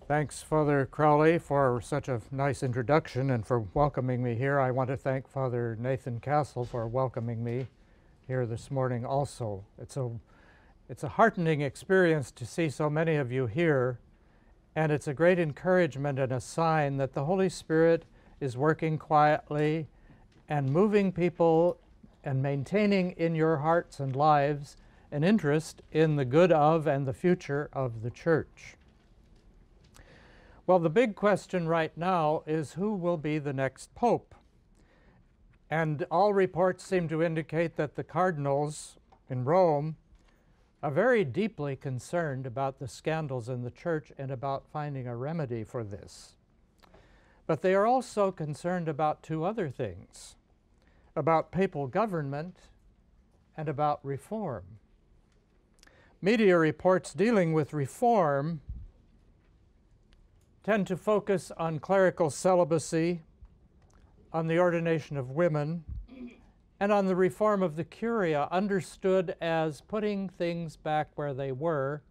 Thanks, Father Crowley, for such a nice introduction and for welcoming me here. I want to thank Father Nathan Castle for welcoming me here this morning also. It's a heartening experience to see so many of you here, and it's a great encouragement and a sign that the Holy Spirit is working quietly and moving people and maintaining in your hearts and lives an interest in the good of and the future of the Church. Well, the big question right now is who will be the next Pope? And all reports seem to indicate that the cardinals in Rome are very deeply concerned about the scandals in the Church and about finding a remedy for this. But they are also concerned about two other things, about papal government and about reform. Media reports dealing with reform tend to focus on clerical celibacy, on the ordination of women, and on the reform of the curia, understood as putting things back where they were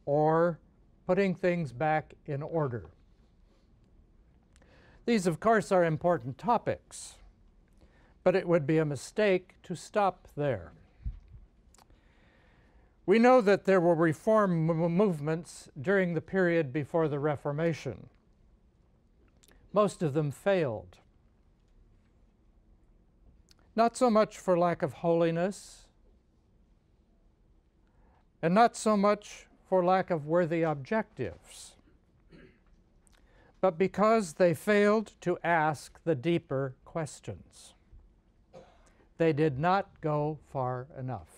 or putting things back in order. These, of course, are important topics, but it would be a mistake to stop there. We know that there were reform movements during the period before the Reformation. Most of them failed. Not so much for lack of holiness, and not so much for lack of worthy objectives, but because they failed to ask the deeper questions. They did not go far enough.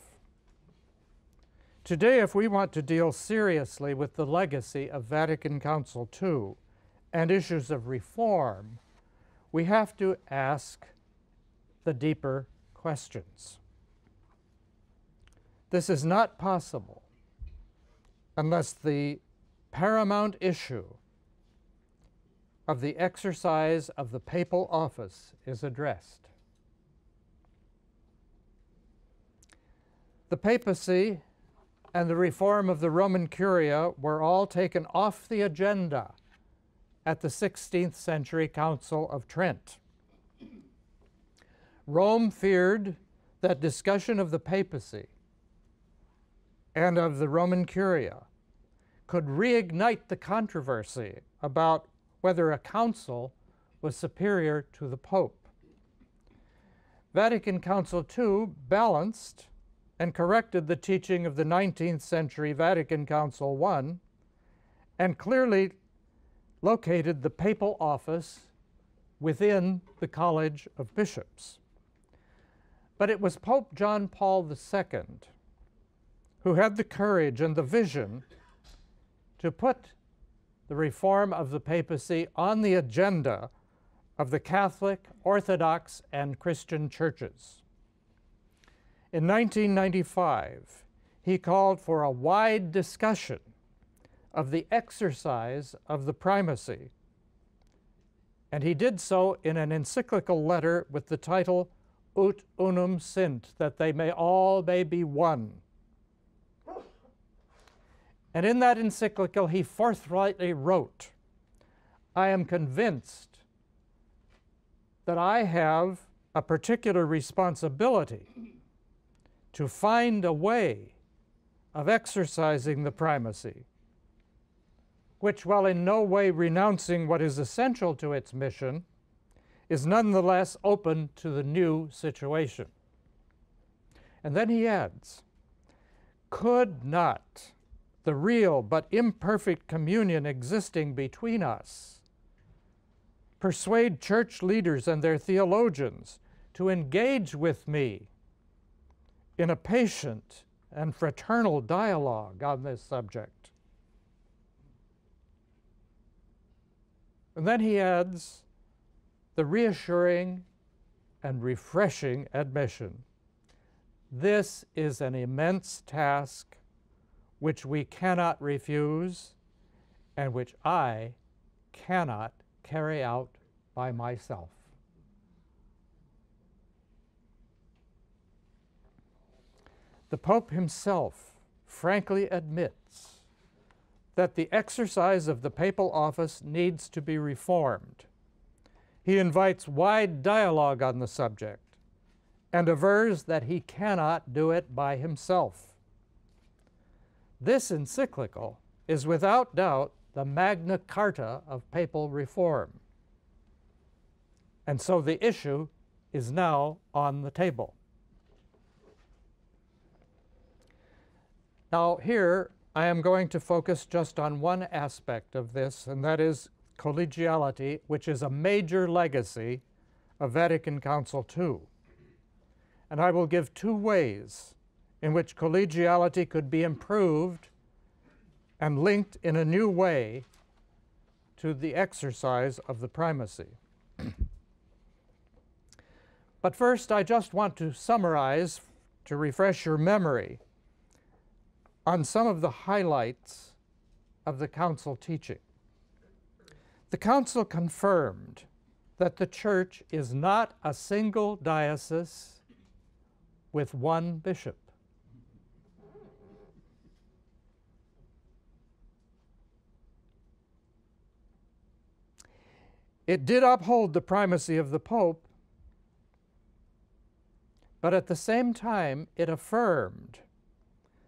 Today, if we want to deal seriously with the legacy of Vatican Council II and issues of reform, we have to ask the deeper questions. This is not possible unless the paramount issue of the exercise of the papal office is addressed. The papacy and the reform of the Roman Curia were all taken off the agenda at the 16th century Council of Trent. Rome feared that discussion of the papacy and of the Roman Curia could reignite the controversy about whether a council was superior to the Pope. Vatican Council II balanced and corrected the teaching of the 19th century Vatican Council I and clearly located the papal office within the College of Bishops. But it was Pope John Paul II who had the courage and the vision to put the reform of the papacy on the agenda of the Catholic, Orthodox, and Christian churches. In 1995, he called for a wide discussion of the exercise of the primacy, and he did so in an encyclical letter with the title Ut Unum Sint, that they may all be one. And in that encyclical, he forthrightly wrote, "I am convinced that I have a particular responsibility to find a way of exercising the primacy, which, while in no way renouncing what is essential to its mission, is nonetheless open to the new situation." And then he adds, "Could not the real but imperfect communion existing between us persuade church leaders and their theologians to engage with me in a patient and fraternal dialogue on this subject?" And then he adds the reassuring and refreshing admission, "This is an immense task which we cannot refuse and which I cannot carry out by myself." The Pope himself frankly admits that the exercise of the papal office needs to be reformed. He invites wide dialogue on the subject and avers that he cannot do it by himself. This encyclical is without doubt the Magna Carta of papal reform. And so the issue is now on the table. Now here I am going to focus just on one aspect of this, and that is collegiality, which is a major legacy of Vatican Council II. And I will give two ways in which collegiality could be improved and linked in a new way to the exercise of the primacy. But first, I just want to summarize, to refresh your memory, on some of the highlights of the Council teaching. The Council confirmed that the Church is not a single diocese with one bishop. It did uphold the primacy of the Pope, but at the same time it affirmed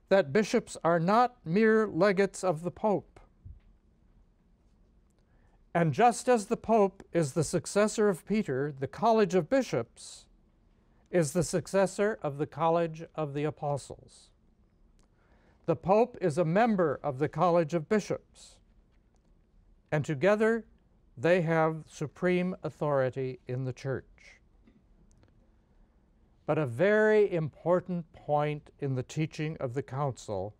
that bishops are not mere legates of the Pope. And just as the Pope is the successor of Peter, the College of Bishops is the successor of the College of the Apostles. The Pope is a member of the College of Bishops, and together they have supreme authority in the Church. But a very important point in the teaching of the Council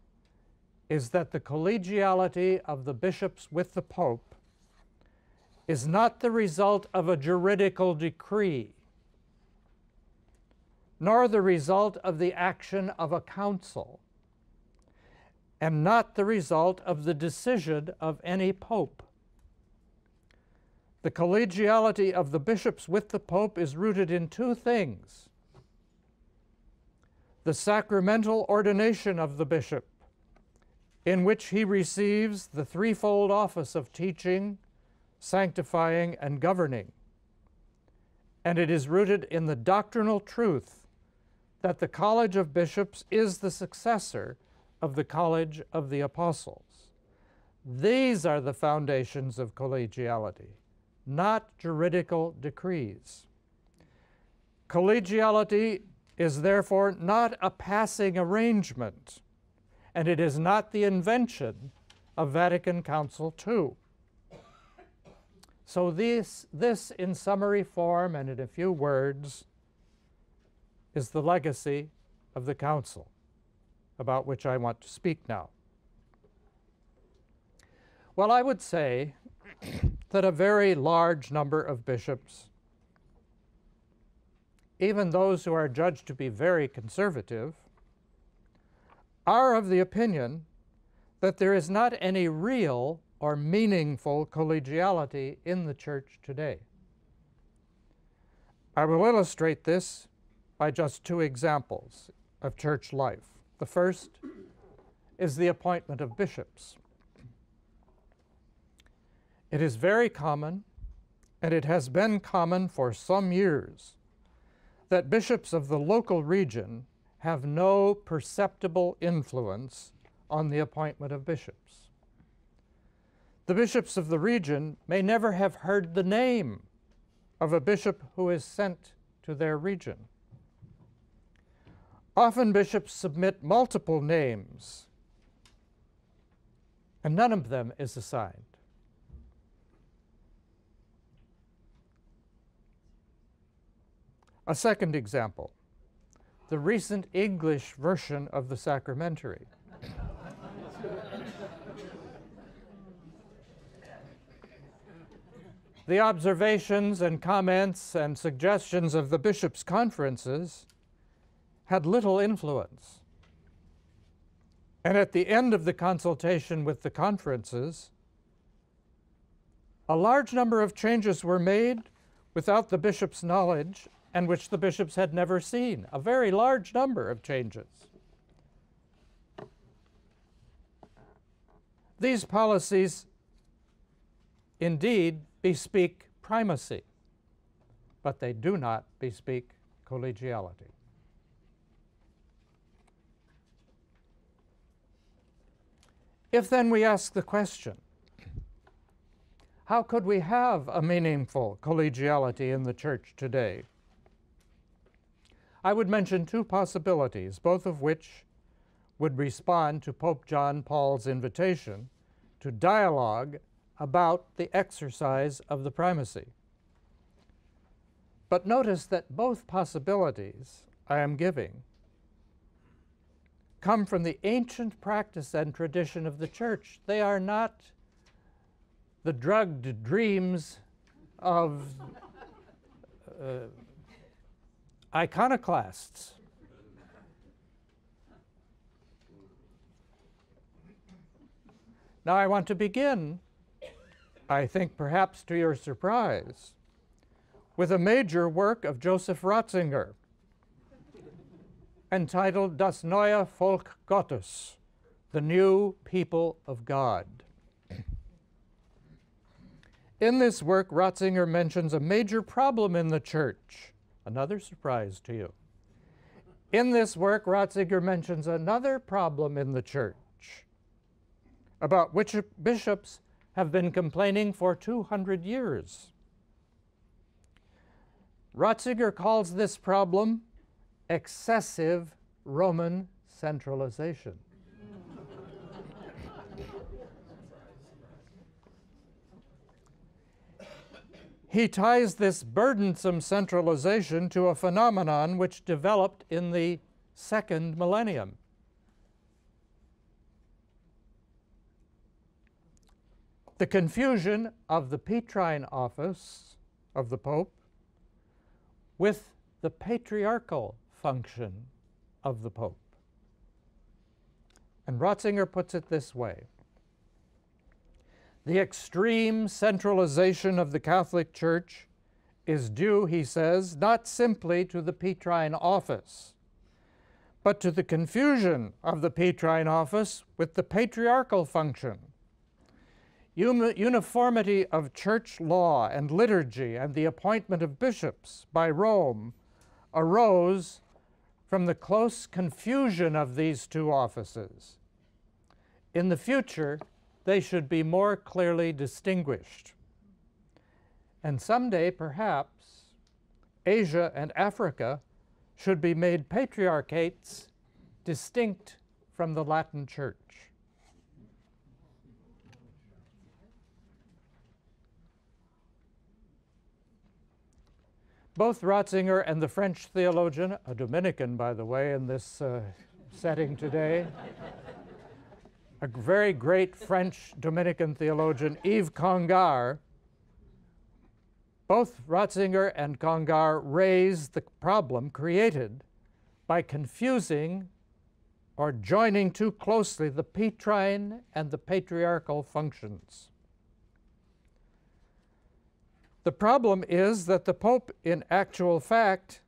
is that the collegiality of the bishops with the Pope is not the result of a juridical decree, nor the result of the action of a council, and not the result of the decision of any pope. The collegiality of the bishops with the Pope is rooted in two things: the sacramental ordination of the bishop, in which he receives the threefold office of teaching, sanctifying, and governing. And it is rooted in the doctrinal truth that the College of Bishops is the successor of the College of the Apostles. These are the foundations of collegiality, not juridical decrees. Collegiality is therefore not a passing arrangement, and it is not the invention of Vatican Council II. So this in summary form and in a few words is the legacy of the Council, about which I want to speak now. Well, I would say that a very large number of bishops, even those who are judged to be very conservative, are of the opinion that there is not any real or meaningful collegiality in the Church today. I will illustrate this by just two examples of church life. The first is the appointment of bishops. It is very common, and it has been common for some years, that bishops of the local region have no perceptible influence on the appointment of bishops. The bishops of the region may never have heard the name of a bishop who is sent to their region. Often bishops submit multiple names, and none of them is assigned. A second example, the recent English version of the sacramentary. The observations and comments and suggestions of the bishops' conferences had little influence. And at the end of the consultation with the conferences, a large number of changes were made without the bishop's knowledge and which the bishops had never seen, a very large number of changes. These policies indeed bespeak primacy, but they do not bespeak collegiality. If then we ask the question, how could we have a meaningful collegiality in the Church today? I would mention two possibilities, both of which would respond to Pope John Paul's invitation to dialogue about the exercise of the primacy. But notice that both possibilities I am giving come from the ancient practice and tradition of the Church. They are not the drugged dreams of iconoclasts. Now I want to begin, I think perhaps to your surprise, with a major work of Joseph Ratzinger entitled Das neue Volk Gottes, the New People of God. In this work, Ratzinger mentions a major problem in the Church. Another surprise to you. In this work, Ratzinger mentions another problem in the Church about which bishops have been complaining for 200 years. Ratzinger calls this problem excessive Roman centralization. He ties this burdensome centralization to a phenomenon which developed in the second millennium. The confusion of the Petrine office of the Pope with the patriarchal function of the Pope. And Ratzinger puts it this way: the extreme centralization of the Catholic Church is due, he says, not simply to the Petrine office, but to the confusion of the Petrine office with the patriarchal function. Uniformity of church law and liturgy and the appointment of bishops by Rome arose from the close confusion of these two offices. In the future, they should be more clearly distinguished. And someday, perhaps, Asia and Africa should be made patriarchates distinct from the Latin Church. Both Ratzinger and the French theologian, a Dominican, by the way, in this setting today, a very great French Dominican theologian, Yves Congar, both Ratzinger and Congar raised the problem created by confusing or joining too closely the Petrine and the patriarchal functions. The problem is that the Pope, in actual fact,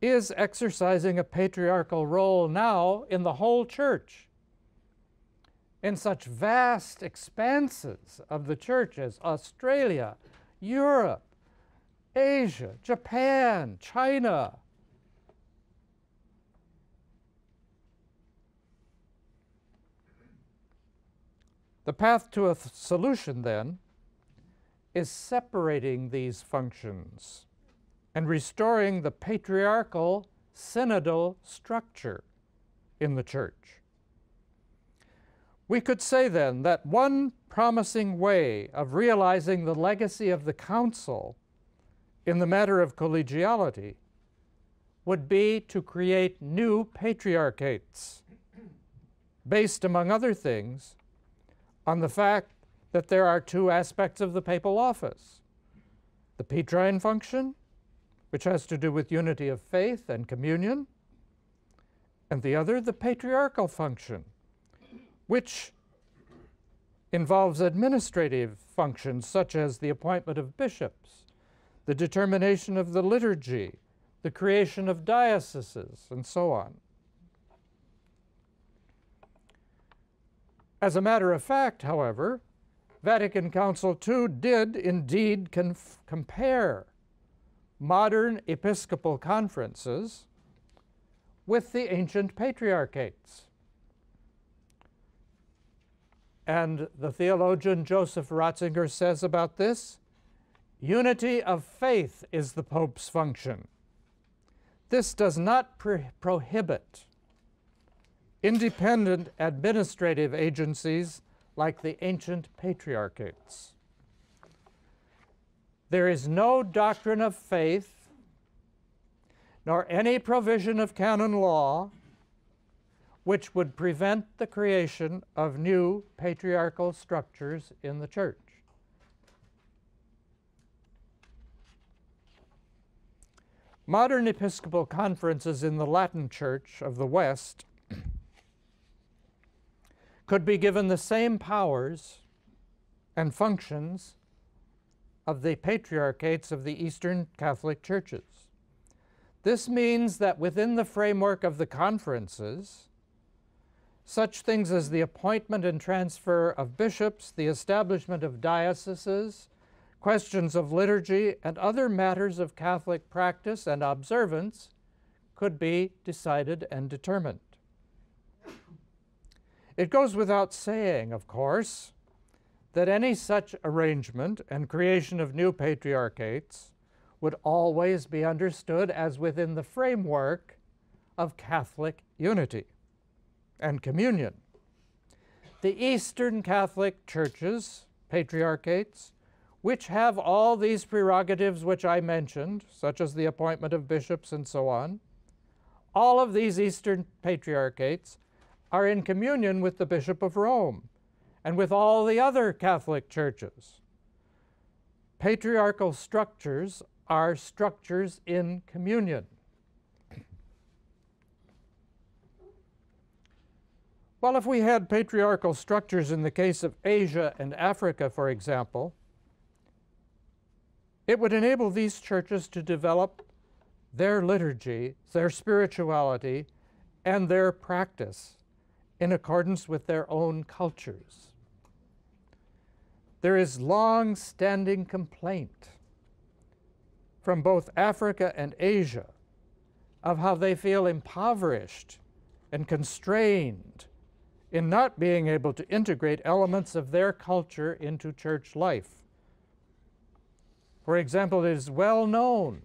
is exercising a patriarchal role now in the whole Church. In such vast expanses of the Church as Australia, Europe, Asia, Japan, China. The path to a solution, then, is separating these functions and restoring the patriarchal synodal structure in the Church. We could say then that one promising way of realizing the legacy of the Council in the matter of collegiality would be to create new patriarchates based, among other things, on the fact that there are two aspects of the papal office: the Petrine function, which has to do with unity of faith and communion, and the other, the patriarchal function, which involves administrative functions such as the appointment of bishops, the determination of the liturgy, the creation of dioceses, and so on. As a matter of fact, however, Vatican Council II did indeed compare modern episcopal conferences with the ancient patriarchates. And the theologian Joseph Ratzinger says about this, unity of faith is the Pope's function. This does not prohibit independent administrative agencies like the ancient patriarchates. There is no doctrine of faith, nor any provision of canon law which would prevent the creation of new patriarchal structures in the Church. Modern episcopal conferences in the Latin Church of the West could be given the same powers and functions of the patriarchates of the Eastern Catholic Churches. This means that within the framework of the conferences, such things as the appointment and transfer of bishops, the establishment of dioceses, questions of liturgy, and other matters of Catholic practice and observance could be decided and determined. It goes without saying, of course, that any such arrangement and creation of new patriarchates would always be understood as within the framework of Catholic unity and communion. The Eastern Catholic churches, patriarchates, which have all these prerogatives which I mentioned, such as the appointment of bishops and so on, all of these Eastern patriarchates are in communion with the Bishop of Rome and with all the other Catholic churches. Patriarchal structures are structures in communion. Well, if we had patriarchal structures in the case of Asia and Africa, for example, it would enable these churches to develop their liturgy, their spirituality, and their practice in accordance with their own cultures. There is long-standing complaint from both Africa and Asia of how they feel impoverished and constrained in not being able to integrate elements of their culture into church life. For example, it is well known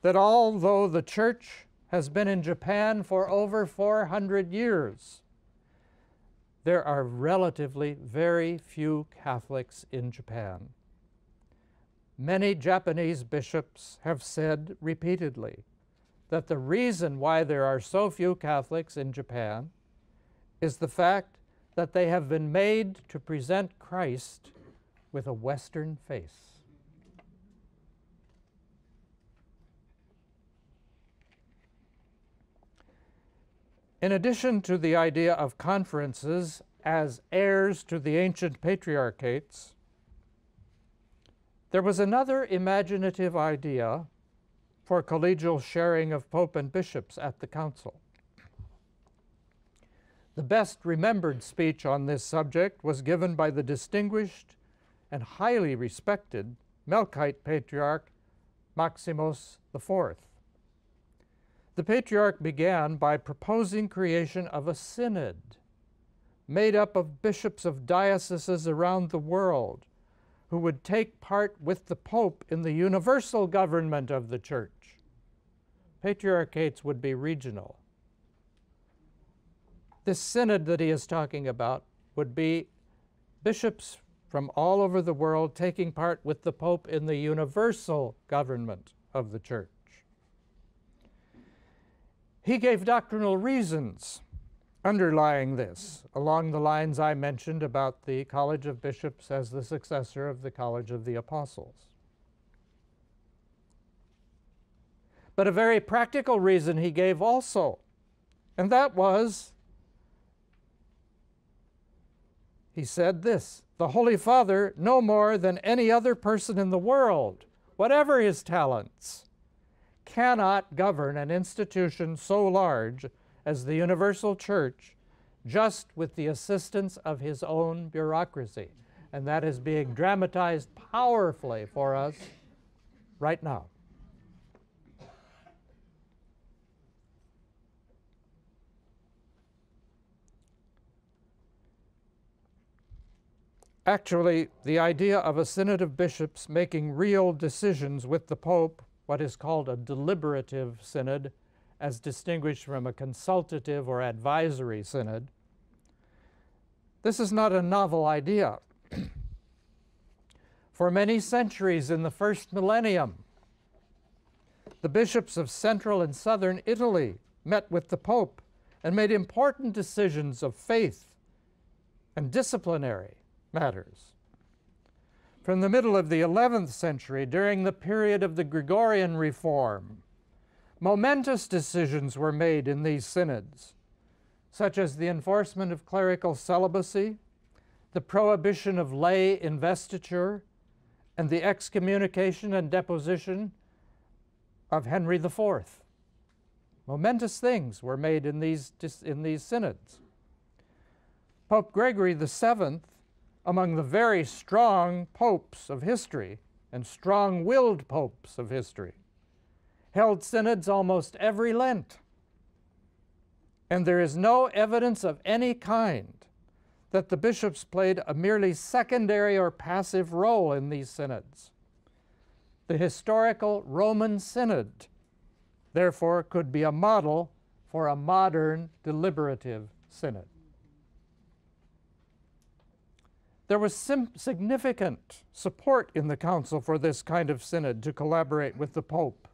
that although the church has been in Japan for over 400 years, there are relatively very few Catholics in Japan. Many Japanese bishops have said repeatedly that the reason why there are so few Catholics in Japan is the fact that they have been made to present Christ with a Western face. In addition to the idea of conferences as heirs to the ancient patriarchates, there was another imaginative idea for collegial sharing of Pope and bishops at the Council. The best remembered speech on this subject was given by the distinguished and highly respected Melkite Patriarch Maximus IV. The Patriarch began by proposing creation of a synod made up of bishops of dioceses around the world who would take part with the Pope in the universal government of the Church. Patriarchates would be regional. This synod that he is talking about would be bishops from all over the world taking part with the Pope in the universal government of the Church. He gave doctrinal reasons underlying this, along the lines I mentioned about the College of Bishops as the successor of the College of the Apostles. But a very practical reason he gave also, and that was, he said this: the Holy Father, no more than any other person in the world, whatever his talents, cannot govern an institution so large as the Universal Church just with the assistance of his own bureaucracy. And that is being dramatized powerfully for us right now. Actually, the idea of a synod of bishops making real decisions with the Pope, what is called a deliberative synod, as distinguished from a consultative or advisory synod, this is not a novel idea. For many centuries in the first millennium, the bishops of central and southern Italy met with the Pope and made important decisions of faith and disciplinary matters. From the middle of the 11th century, during the period of the Gregorian reform, momentous decisions were made in these synods, such as the enforcement of clerical celibacy, the prohibition of lay investiture, and the excommunication and deposition of Henry IV. Momentous things were made in these synods. Pope Gregory VII, among the very strong popes of history and strong-willed popes of history, held synods almost every Lent. And there is no evidence of any kind that the bishops played a merely secondary or passive role in these synods. The historical Roman Synod, therefore, could be a model for a modern deliberative synod. There was significant support in the Council for this kind of synod to collaborate with the Pope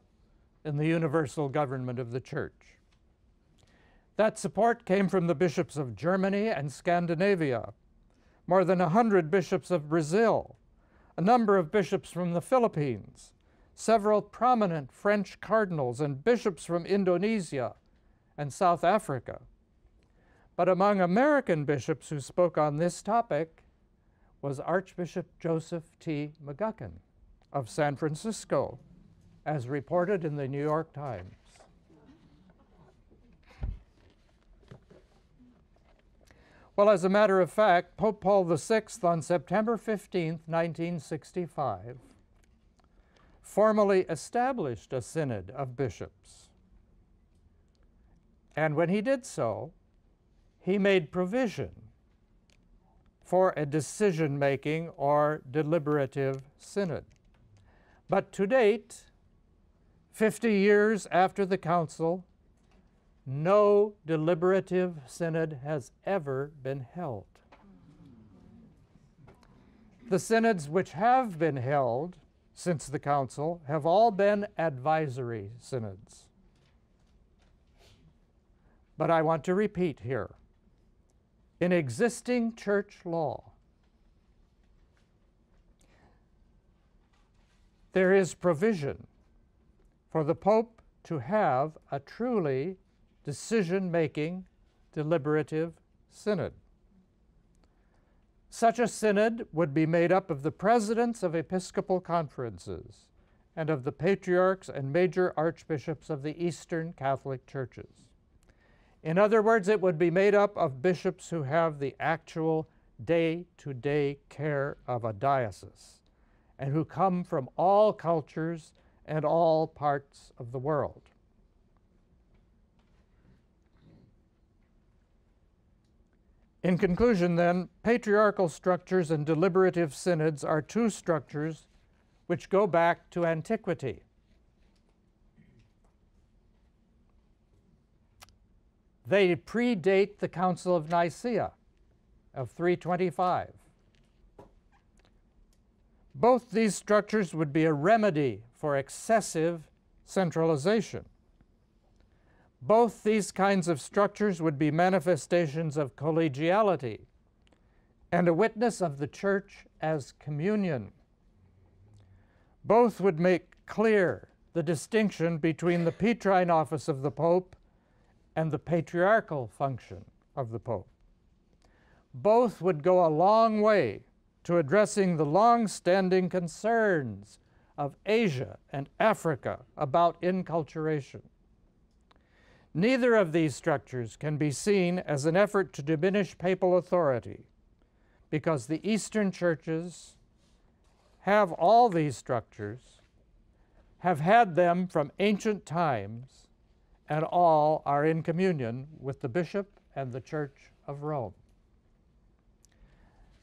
in the universal government of the Church. That support came from the bishops of Germany and Scandinavia, more than 100 bishops of Brazil, a number of bishops from the Philippines, several prominent French cardinals and bishops from Indonesia and South Africa. But among American bishops who spoke on this topic was Archbishop Joseph T. McGuckin of San Francisco, as reported in the New York Times. Well, as a matter of fact, Pope Paul VI, on September 15, 1965, formally established a synod of bishops. And when he did so, he made provision for a decision-making or deliberative synod. But to date, 50 years after the Council, no deliberative synod has ever been held. The synods which have been held since the Council have all been advisory synods. But I want to repeat here, in existing church law, there is provision for the Pope to have a truly decision-making, deliberative synod. Such a synod would be made up of the presidents of episcopal conferences and of the patriarchs and major archbishops of the Eastern Catholic churches. In other words, it would be made up of bishops who have the actual day-to-day care of a diocese and who come from all cultures and all parts of the world. In conclusion, then, patriarchal structures and deliberative synods are two structures which go back to antiquity. They predate the Council of Nicaea of 325. Both these structures would be a remedy for excessive centralization. Both these kinds of structures would be manifestations of collegiality and a witness of the Church as communion. Both would make clear the distinction between the Petrine office of the Pope and the patriarchal function of the Pope. Both would go a long way to addressing the long-standing concerns of Asia and Africa about inculturation. Neither of these structures can be seen as an effort to diminish papal authority, because the Eastern churches have all these structures, have had them from ancient times, and all are in communion with the bishop and the Church of Rome.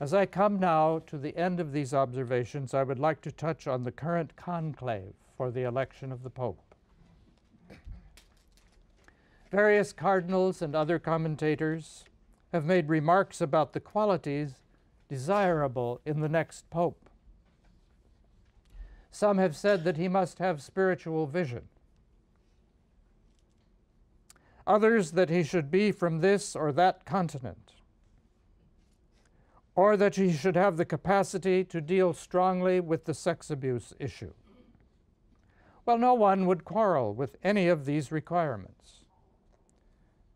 As I come now to the end of these observations, I would like to touch on the current conclave for the election of the Pope. Various cardinals and other commentators have made remarks about the qualities desirable in the next Pope. Some have said that he must have spiritual vision. Others that he should be from this or that continent, or that he should have the capacity to deal strongly with the sex abuse issue. Well, no one would quarrel with any of these requirements.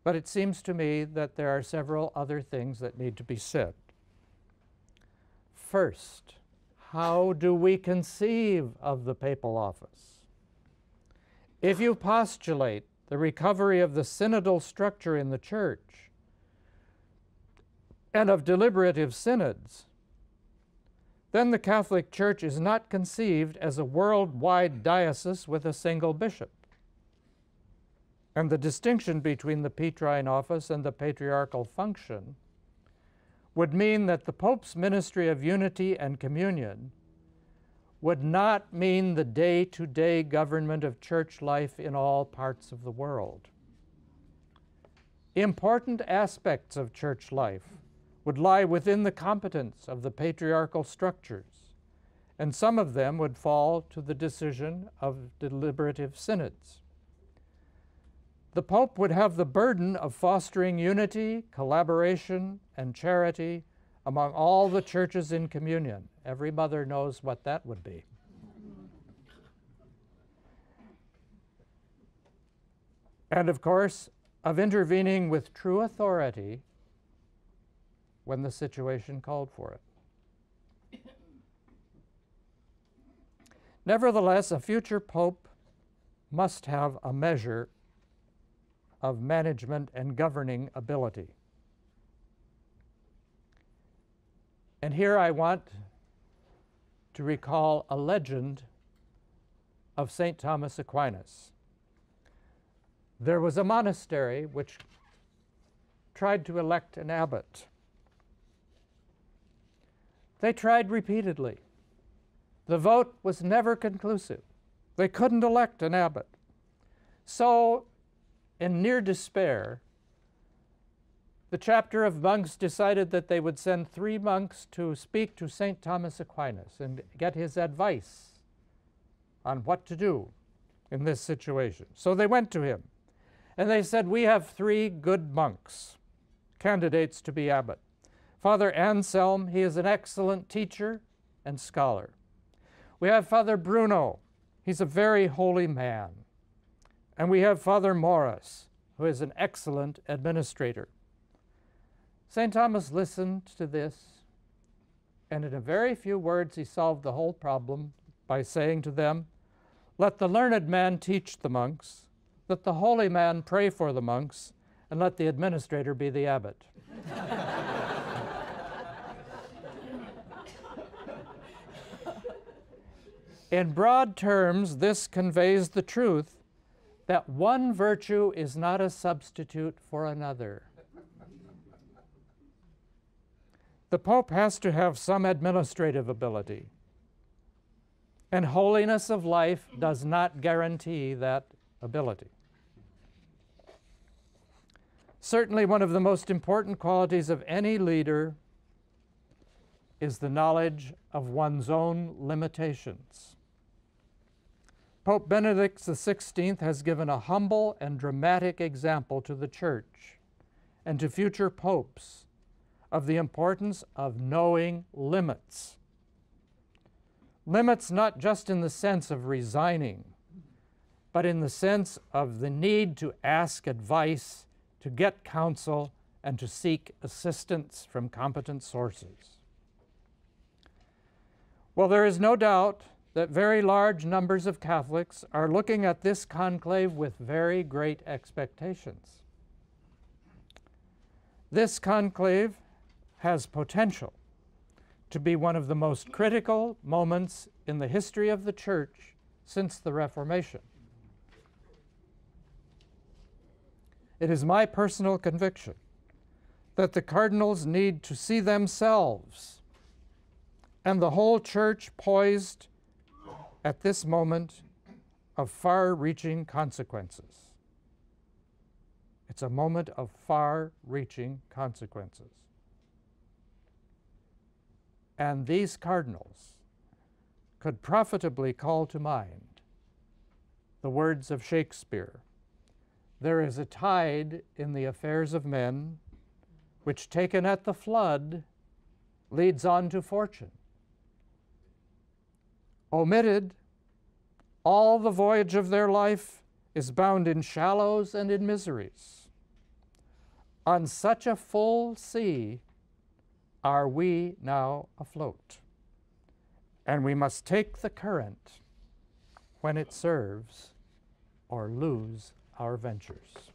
But it seems to me that there are several other things that need to be said. First, how do we conceive of the papal office? If you postulate the recovery of the synodal structure in the Church and of deliberative synods, then the Catholic Church is not conceived as a worldwide diocese with a single bishop. And the distinction between the Petrine office and the patriarchal function would mean that the Pope's ministry of unity and communion would not mean the day-to-day government of church life in all parts of the world. Important aspects of church life would lie within the competence of the patriarchal structures, and some of them would fall to the decision of deliberative synods. The Pope would have the burden of fostering unity, collaboration, and charity among all the churches in communion. Every mother knows what that would be. And of course, of intervening with true authority when the situation called for it. Nevertheless, a future Pope must have a measure of management and governing ability. And here I want to recall a legend of St. Thomas Aquinas. There was a monastery which tried to elect an abbot. They tried repeatedly. The vote was never conclusive. They couldn't elect an abbot. So, in near despair, the chapter of monks decided that they would send 3 monks to speak to St. Thomas Aquinas and get his advice on what to do in this situation. So they went to him, and they said, "We have 3 good monks, candidates to be abbot. Father Anselm, he is an excellent teacher and scholar. We have Father Bruno, he's a very holy man. And we have Father Morris, who is an excellent administrator." St. Thomas listened to this, and in a very few words he solved the whole problem by saying to them, "Let the learned man teach the monks, let the holy man pray for the monks, and let the administrator be the abbot." In broad terms, this conveys the truth that one virtue is not a substitute for another. The Pope has to have some administrative ability, and holiness of life does not guarantee that ability. Certainly, one of the most important qualities of any leader is the knowledge of one's own limitations. Pope Benedict XVI has given a humble and dramatic example to the Church and to future popes of the importance of knowing limits. Limits not just in the sense of resigning, but in the sense of the need to ask advice, to get counsel, and to seek assistance from competent sources. Well, there is no doubt that very large numbers of Catholics are looking at this conclave with very great expectations. This conclave has potential to be one of the most critical moments in the history of the Church since the Reformation. It is my personal conviction that the cardinals need to see themselves and the whole Church poised at this moment of far-reaching consequences. It's a moment of far-reaching consequences. And these cardinals could profitably call to mind the words of Shakespeare: "There is a tide in the affairs of men, which taken at the flood leads on to fortune. Omitted, all the voyage of their life is bound in shallows and in miseries. On such a full sea are we now afloat, and we must take the current when it serves or lose our ventures."